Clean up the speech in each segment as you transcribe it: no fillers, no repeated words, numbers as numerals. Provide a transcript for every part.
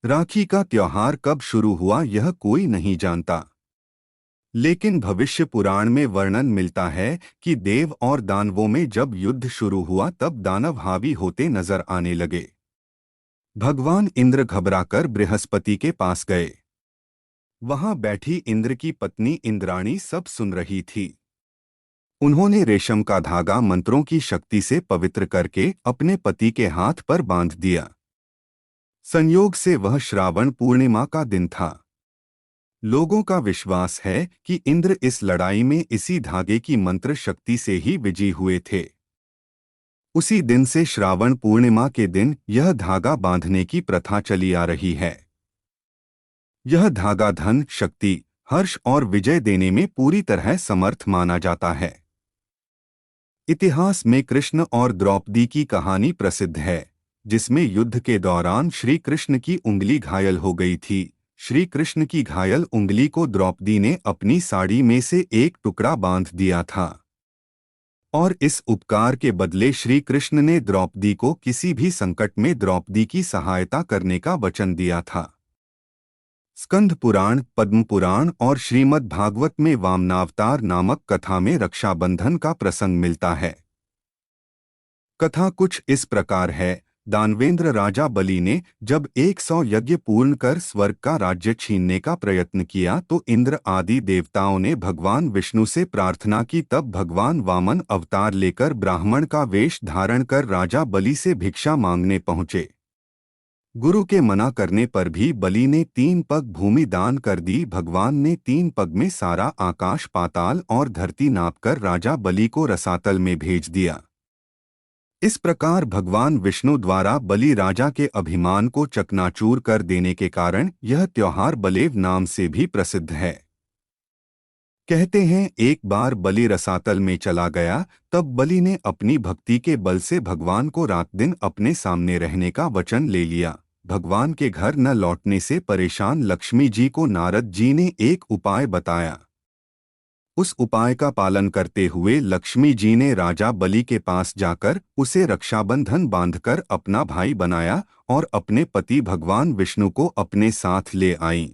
राखी का त्योहार कब शुरू हुआ यह कोई नहीं जानता, लेकिन भविष्य पुराण में वर्णन मिलता है कि देव और दानवों में जब युद्ध शुरू हुआ तब दानव हावी होते नजर आने लगे। भगवान इंद्र घबराकर बृहस्पति के पास गए। वहां बैठी इंद्र की पत्नी इंद्राणी सब सुन रही थी। उन्होंने रेशम का धागा मंत्रों की शक्ति से पवित्र करके अपने पति के हाथ पर बांध दिया। संयोग से वह श्रावण पूर्णिमा का दिन था। लोगों का विश्वास है कि इंद्र इस लड़ाई में इसी धागे की मंत्र शक्ति से ही विजयी हुए थे। उसी दिन से श्रावण पूर्णिमा के दिन यह धागा बांधने की प्रथा चली आ रही है। यह धागा धन, शक्ति, हर्ष और विजय देने में पूरी तरह समर्थ माना जाता है। इतिहास में कृष्ण और द्रौपदी की कहानी प्रसिद्ध है, जिसमें युद्ध के दौरान श्री कृष्ण की उंगली घायल हो गई थी। श्री कृष्ण की घायल उंगली को द्रौपदी ने अपनी साड़ी में से एक टुकड़ा बांध दिया था, और इस उपकार के बदले श्री कृष्ण ने द्रौपदी को किसी भी संकट में द्रौपदी की सहायता करने का वचन दिया था। स्कंद पुराण, पद्म पुराण और श्रीमद् भागवत में वामनावतार नामक कथा में रक्षाबंधन का प्रसंग मिलता है। कथा कुछ इस प्रकार है। दानवेंद्र राजा बलि ने जब 100 यज्ञ पूर्ण कर स्वर्ग का राज्य छीनने का प्रयत्न किया तो इंद्र आदि देवताओं ने भगवान विष्णु से प्रार्थना की। तब भगवान वामन अवतार लेकर ब्राह्मण का वेश धारण कर राजा बलि से भिक्षा मांगने पहुंचे। गुरु के मना करने पर भी बलि ने 3 पग भूमि दान कर दी। भगवान ने 3 पग में सारा आकाश, पाताल और धरती नापकर राजा बलि को रसातल में भेज दिया। इस प्रकार भगवान विष्णु द्वारा बलि राजा के अभिमान को चकनाचूर कर देने के कारण यह त्योहार बलेव नाम से भी प्रसिद्ध है। कहते हैं एक बार बलि रसातल में चला गया, तब बलि ने अपनी भक्ति के बल से भगवान को रात दिन अपने सामने रहने का वचन ले लिया। भगवान के घर न लौटने से परेशान लक्ष्मी जी को नारद जी ने एक उपाय बताया। उस उपाय का पालन करते हुए लक्ष्मी जी ने राजा बलि के पास जाकर उसे रक्षाबंधन बांधकर अपना भाई बनाया और अपने पति भगवान विष्णु को अपने साथ ले आईं।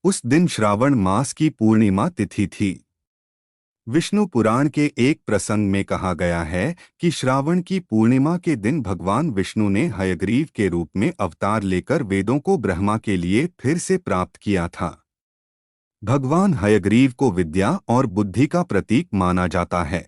उस दिन श्रावण मास की पूर्णिमा तिथि थी। विष्णु पुराण के एक प्रसंग में कहा गया है कि श्रावण की पूर्णिमा के दिन भगवान विष्णु ने हयग्रीव के रूप में अवतार लेकर वेदों को ब्रह्मा के लिए फिर से प्राप्त किया था। भगवान हयग्रीव को विद्या और बुद्धि का प्रतीक माना जाता है।